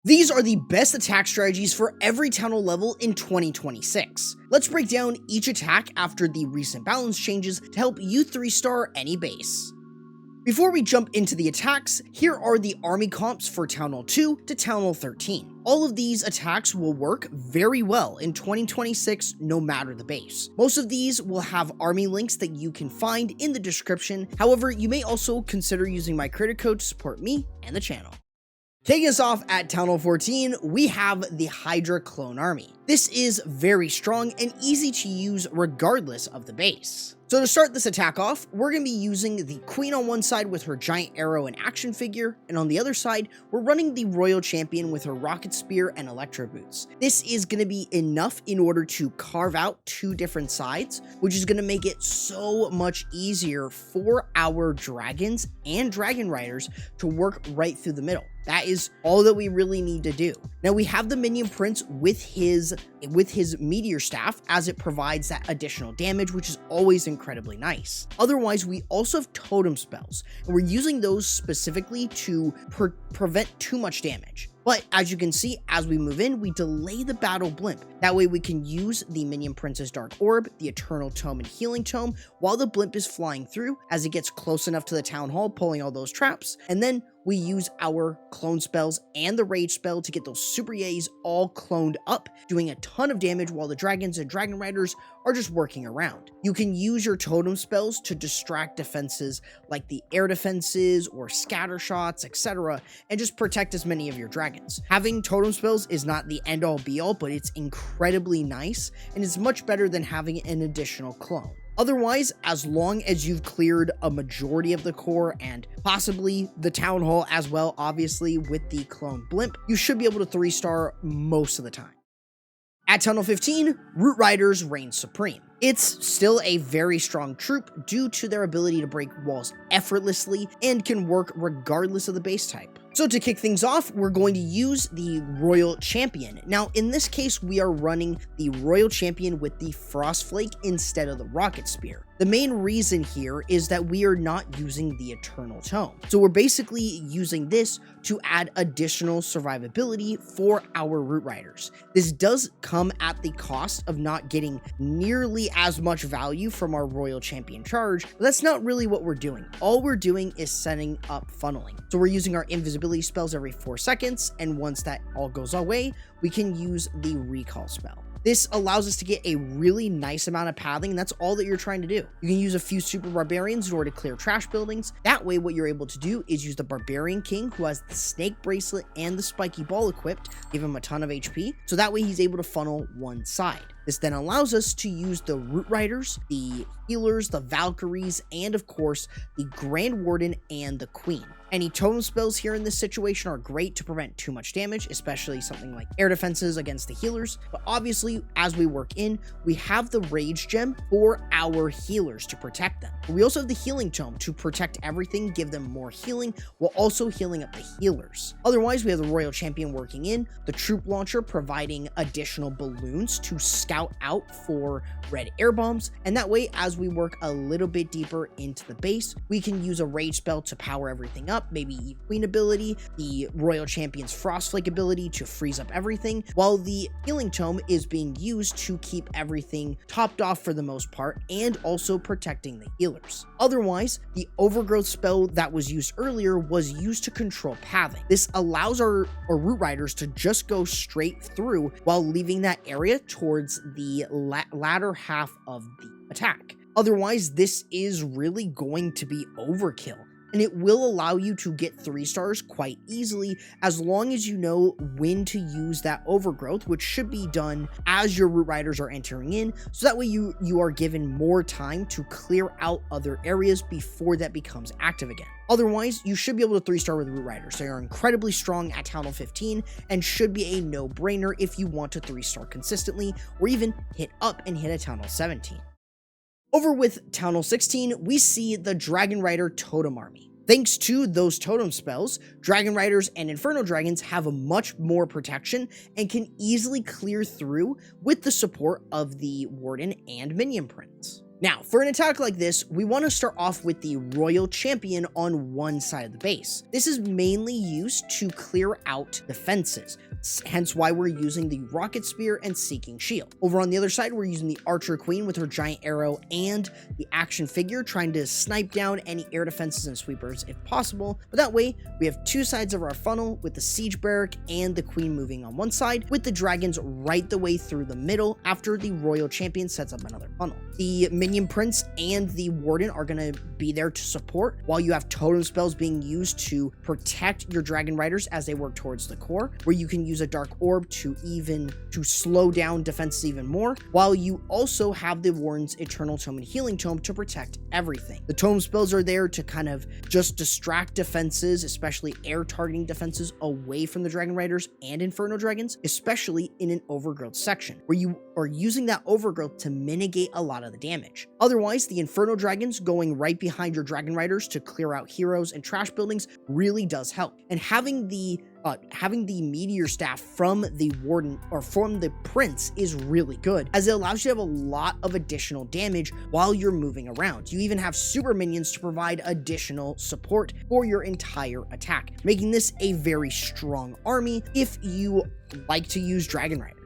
These are the best attack strategies for every Town Hall level in 2026. Let's break down each attack after the recent balance changes to help you 3-star any base. Before we jump into the attacks, here are the army comps for Town Hall 2 to Town Hall 13. All of these attacks will work very well in 2026 no matter the base. Most of these will have army links that you can find in the description. However, you may also consider using my creator code to support me and the channel. Taking us off at Town Hall 14, we have the Hydra clone army. This is very strong and easy to use regardless of the base. So to start this attack off, we're going to be using the queen on one side with her giant arrow and action figure, and on the other side, we're running the royal champion with her rocket spear and electro boots. This is going to be enough in order to carve out two different sides, which is going to make it so much easier for our dragons and dragon riders to work right through the middle. That is all that we really need to do. Now we have the minion prince with his meteor staff, as it provides that additional damage, which is always incredibly nice. Otherwise, we also have totem spells, and we're using those specifically to prevent too much damage. But as you can see, as we move in, we delay the battle blimp. That way we can use the Minion Prince's Dark Orb, the Eternal Tome, and Healing Tome while the blimp is flying through as it gets close enough to the town hall, pulling all those traps. And then we use our clone spells and the rage spell to get those super yays all cloned up, doing a ton of damage while the dragons and dragon riders are just working around. You can use your totem spells to distract defenses like the air defenses or scatter shots, etc., and just protect as many of your dragons. Having totem spells is not the end all be all, but it's incredibly nice and it's much better than having an additional clone. Otherwise, as long as you've cleared a majority of the core and possibly the town hall as well, obviously with the clone blimp, you should be able to 3-star most of the time. At Town Hall 15, Root Riders reign supreme. It's still a very strong troop due to their ability to break walls effortlessly and can work regardless of the base type. So to kick things off, we're going to use the Royal Champion. Now, in this case, we are running the Royal Champion with the Frostflake instead of the Rocket Spear. The main reason here is that we are not using the Eternal Tome. So we're basically using this to add additional survivability for our Root Riders. This does come at the cost of not getting nearly as much value from our Royal Champion charge, but that's not really what we're doing. All we're doing is setting up funneling. So we're using our invisibility spells every 4 seconds, and once that all goes away, we can use the recall spell. This allows us to get a really nice amount of pathing, and that's all that you're trying to do. You can use a few super barbarians in order to clear trash buildings. That way, what you're able to do is use the barbarian king, who has the snake bracelet and the spiky ball equipped, give him a ton of HP, so that way he's able to funnel one side. This then allows us to use the Root Riders, the healers, the Valkyries, and of course, the Grand Warden and the Queen. Any totem spells here in this situation are great to prevent too much damage, especially something like air defenses against the healers. But obviously, as we work in, we have the Rage Gem for our healers to protect them. But we also have the Healing Tome to protect everything, give them more healing, while also healing up the healers. Otherwise, we have the Royal Champion working in, the Troop Launcher providing additional balloons to scout out for red air bombs, and that way, as we work a little bit deeper into the base, we can use a Rage spell to power everything up, maybe Eve Queen ability, the Royal Champion's Frostflake ability to freeze up everything, while the Healing Tome is being used to keep everything topped off for the most part, and also protecting the healers. Otherwise, the Overgrowth spell that was used earlier was used to control pathing. This allows our Root Riders to just go straight through while leaving that area towards the latter half of the attack. Otherwise, this is really going to be overkill, and it will allow you to get 3-stars quite easily as long as you know when to use that overgrowth, which should be done as your Root Riders are entering in, so that way you are given more time to clear out other areas before that becomes active again. Otherwise, you should be able to 3-star with Root Riders. They are incredibly strong at Town Hall 15 and should be a no-brainer if you want to 3-star consistently, or even hit up and hit a Town Hall 17. Over with Town Hall 16, we see the Dragon Rider Totem Army. Thanks to those totem spells, Dragon Riders and Inferno Dragons have a much more protection and can easily clear through with the support of the Warden and Minion Prince. Now, for an attack like this, we want to start off with the Royal Champion on one side of the base. This is mainly used to clear out defenses, hence why we're using the Rocket Spear and Seeking Shield. Over on the other side, we're using the Archer Queen with her giant arrow and the action figure trying to snipe down any air defenses and sweepers if possible. But that way, we have two sides of our funnel with the Siege Barrack and the Queen moving on one side, with the dragons right the way through the middle after the Royal Champion sets up another funnel. The Minion Prince and the Warden are going to be there to support, while you have totem spells being used to protect your Dragon Riders as they work towards the core, where you can use a Dark Orb to slow down defenses even more, while you also have the Warden's Eternal Tome and Healing Tome to protect everything. The tome spells are there to kind of just distract defenses, especially air targeting defenses, away from the Dragon Riders and Inferno Dragons, especially in an overgrowth section, where you are using that overgrowth to mitigate a lot of the damage. Otherwise, the Inferno Dragons going right behind your Dragon Riders to clear out heroes and trash buildings really does help. And having the Meteor Staff from the Warden or from the Prince is really good, as it allows you to have a lot of additional damage while you're moving around. You even have super minions to provide additional support for your entire attack, making this a very strong army if you like to use Dragon Riders.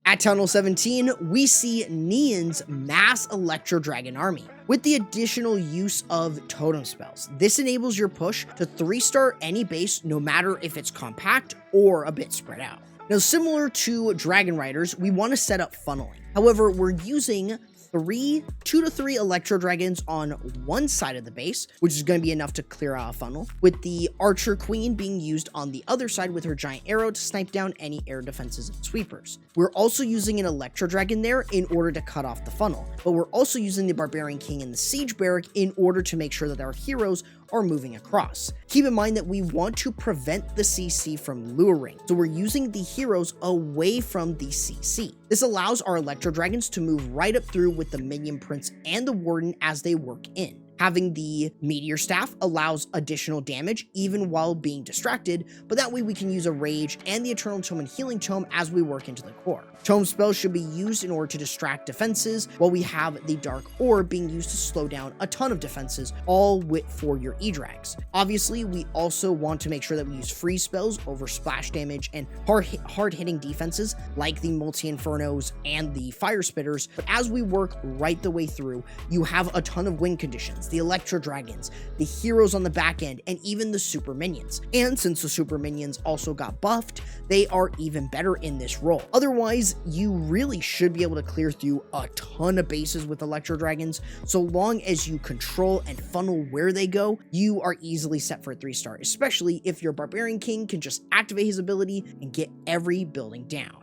At Tunnel 17, we see Neon's Mass Electro Dragon Army. With the additional use of totem spells, this enables your push to 3-star any base, no matter if it's compact or a bit spread out. Now, similar to Dragon Riders, we want to set up funneling. However, we're using 2 to 3 Electro Dragons on one side of the base, which is going to be enough to clear out a funnel, with the Archer Queen being used on the other side with her giant arrow to snipe down any air defenses and sweepers. We're also using an Electro Dragon there in order to cut off the funnel, but we're also using the Barbarian King and the Siege Barrack in order to make sure that our heroes are moving across. Keep in mind that we want to prevent the CC from luring, so we're using the heroes away from the CC. This allows our Electro Dragons to move right up through with the Minion Prince and the Warden as they work in. Having the Meteor Staff allows additional damage even while being distracted, but that way we can use a Rage and the Eternal Tome and Healing Tome as we work into the core. Tome spells should be used in order to distract defenses, while we have the Dark Orb being used to slow down a ton of defenses, all for your E-Drags. Obviously, we also want to make sure that we use freeze spells over splash damage and hard-hitting defenses like the Multi-Infernos and the Fire Spitters, but as we work right the way through, you have a ton of win conditions, the Electro Dragons, the heroes on the back end, and even the super minions. And since the super minions also got buffed, they are even better in this role. Otherwise, you really should be able to clear through a ton of bases with Electro Dragons. So long as you control and funnel where they go, you are easily set for a 3-star, especially if your Barbarian King can just activate his ability and get every building down.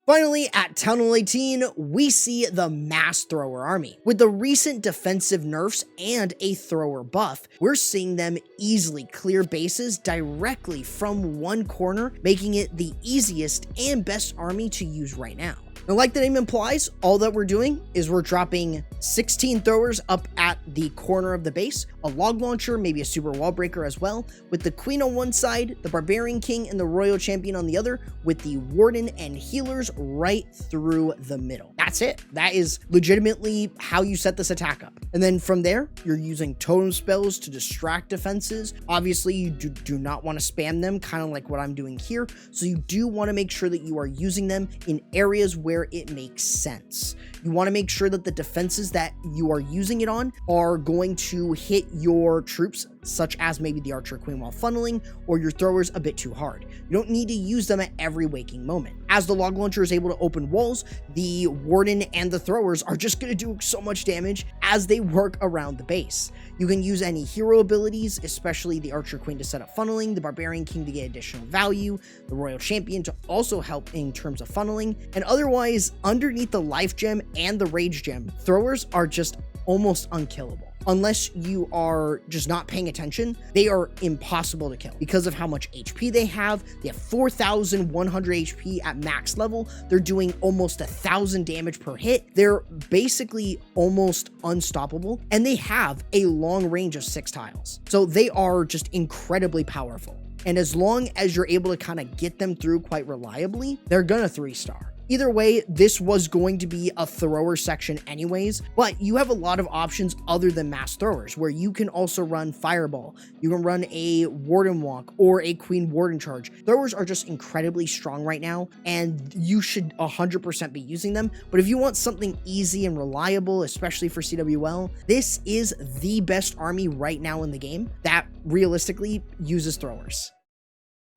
Finally, at Tunnel 18, we see the Mass Thrower Army. With the recent defensive nerfs and a thrower buff, we're seeing them easily clear bases directly from one corner, making it the easiest and best army to use right now. Now, like the name implies, all that we're doing is we're dropping 16 throwers up at the corner of the base, a log launcher, maybe a super wall breaker as well, with the Queen on one side, the Barbarian King and the Royal Champion on the other, with the Warden and healers right through the middle. That's it. That is legitimately how you set this attack up. And then from there, you're using totem spells to distract defenses. Obviously, you do not want to spam them, kind of like what I'm doing here. So you do want to make sure that you are using them in areas where it makes sense. You want to make sure that the defenses that you are using it on are going to hit your troops, such as maybe the Archer Queen while funneling, or your throwers a bit too hard. You don't need to use them at every waking moment. As the log launcher is able to open walls, the Warden and the throwers are just going to do so much damage as they work around the base. You can use any hero abilities, especially the Archer Queen to set up funneling, the Barbarian King to get additional value, the Royal Champion to also help in terms of funneling, and otherwise, underneath the Life Gem and the Rage Gem, throwers are just almost unkillable. Unless you are just not paying attention, they are impossible to kill because of how much HP they have. They have 4,100 HP at max level. They're doing almost 1,000 damage per hit. They're basically almost unstoppable, and they have a long range of 6 tiles. So they are just incredibly powerful. And as long as you're able to kind of get them through quite reliably, they're gonna 3-star. Either way, this was going to be a thrower section anyways, but you have a lot of options other than mass throwers, where you can also run Fireball, you can run a Warden Walk, or a Queen Warden Charge. Throwers are just incredibly strong right now, and you should 100% be using them, but if you want something easy and reliable, especially for CWL, this is the best army right now in the game that realistically uses throwers.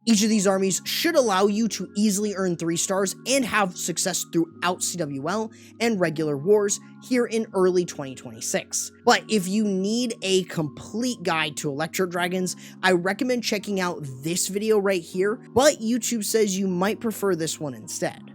Each of these armies should allow you to easily earn 3 stars and have success throughout CWL and regular wars here in early 2026. But if you need a complete guide to Electro Dragons, I recommend checking out this video right here, but YouTube says you might prefer this one instead.